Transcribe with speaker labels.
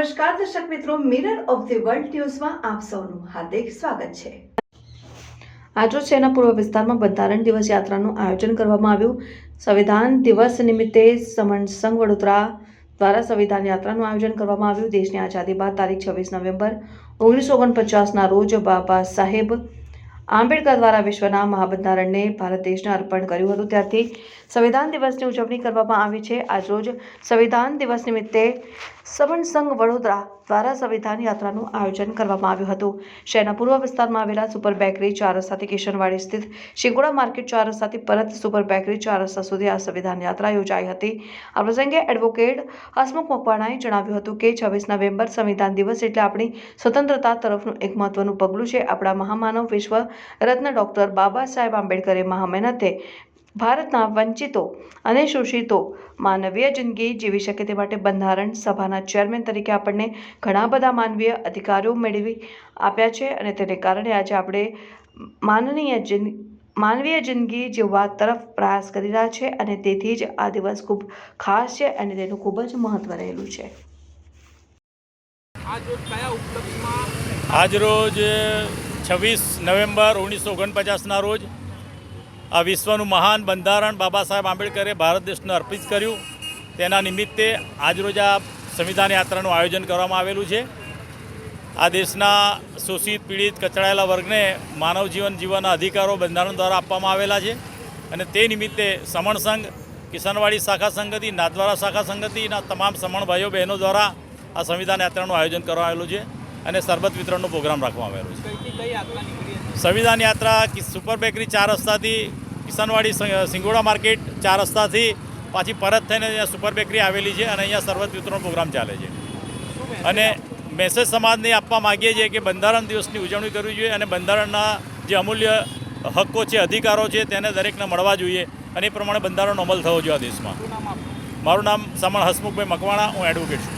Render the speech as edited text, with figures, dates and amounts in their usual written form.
Speaker 1: નમસ્કાર દર્શક મિત્રો, મિરર ઓફ ધી વર્લ્ડ ન્યૂઝમાં આપ સૌનું હાર્દિક સ્વાગત છે। આજરોજ શહેરના પૂર્વ વિસ્તારમાં બંધારણ દિવસ યાત્રાનું આયોજન કરવામાં આવ્યું। સંવિધાન દિવસ નિમિત્તે સમણ સંઘ વડોદરા દ્વારા સંવિધાન યાત્રાનું આયોજન કરવામાં આવ્યું। દેશની આઝાદી બાદ તારીખ 26 નવેમ્બર 1949ના રોજ બાબા સાહેબ આંબેડકર દ્વારા વિશ્વના મહાબંધારણને ભારત દેશને અર્પણ કર્યું હતું, ત્યારથી સંવિધાન દિવસની ઉજવણી કરવામાં આવી છે। આજરોજ સંવિધાન દિવસ નિમિત્તે સમણ સંઘ વડોદરા દ્વારા સંવિધાન યાત્રાનું આયોજન કરવામાં આવ્યું હતું। શહેરના પૂર્વ વિસ્તારમાં આવેલા સુપર બેકરી 4 રસ્તાથી કિશનવાડી સ્થિત શિંગોડા માર્કેટ 4 રસ્તાથી પરત સુપર બેકરી 4 રસ્તા સુધી આ સંવિધાન યાત્રા યોજાઈ હતી। આ પ્રસંગે એડવોકેટ હસમુખ મકવાણાએ જણાવ્યું હતું કે 26 નવેમ્બર સંવિધાન દિવસ એટલે આપણી સ્વતંત્રતા તરફનું એક મહત્વનું પગલું છે। આપણા મહામાનવ વિશ્વ રત્ન ડોક્ટર બાબા સાહેબ આંબેડકરે મહામહેનતે ભારતના વંચિતો અને શોષિતો માનવીય જિંદગી જીવી શકે તે માટે બંધારણ સભાના ચેરમેન તરીકે આપણને ઘણા બધા માનવીય અધિકારો મેળવી આપ્યા છે અને તેને કારણે આજે આપણે માનવીય જિંદગી જીવવા તરફ પ્રયાસ કરી રહ્યા છે અને તેથી જ આ દિવસ ખૂબ ખાસ છે અને તેનું ખૂબ જ મહત્વ રહેલું છે।
Speaker 2: આજરોજ 26 નવેમ્બર 1949ના રોજ આ વિશ્વનું મહાન બંધારણ બાબા સાહેબ આંબેડકરે ભારત દેશને અર્પિત કર્યું, તેના નિમિત્તે આજરોજ આ સંવિધાન યાત્રાનું આયોજન કરવામાં આવેલું છે। આ દેશના શોષિત, પીડિત, કચડાયેલા વર્ગને માનવ જીવન જીવવાના અધિકારો બંધારણ દ્વારા આપવામાં આવેલા છે અને તે નિમિત્તે સમણ સંઘ, કિશનવાડી શાખા સંગતિ, નાથદ્વારા શાખા સંગતિના તમામ સમણ ભાઈઓ બહેનો દ્વારા આ સંવિધાન યાત્રાનું આયોજન કરવામાં આવેલું છે અને શરબત વિતરણનો પ્રોગ્રામ રાખવામાં આવેલો છે। સંવિધાન યાત્રા સુપર બેકરી 4 રસ્તાથી કિશનવાડી શિંગોડા માર્કેટ 4 રસ્તાથી પાછી પરત થઈને અહીંયા સુપર બેકરી આવેલી છે અને અહીંયા શરબત વિતરણ પ્રોગ્રામ ચાલે છે અને મેસેજ સમાજને આપવા માગીએ છીએ કે બંધારણ દિવસની ઉજવણી કરવી જોઈએ અને બંધારણના જે અમૂલ્ય હક્કો છે, અધિકારો છે, તેને દરેકને મળવા જોઈએ અને એ પ્રમાણે બંધારણનો અમલ થવો જોઈએ આ દેશમાં। મારું નામ સમણ હસમુખભાઈ મકવાણા, હું એડવોકેટ છું।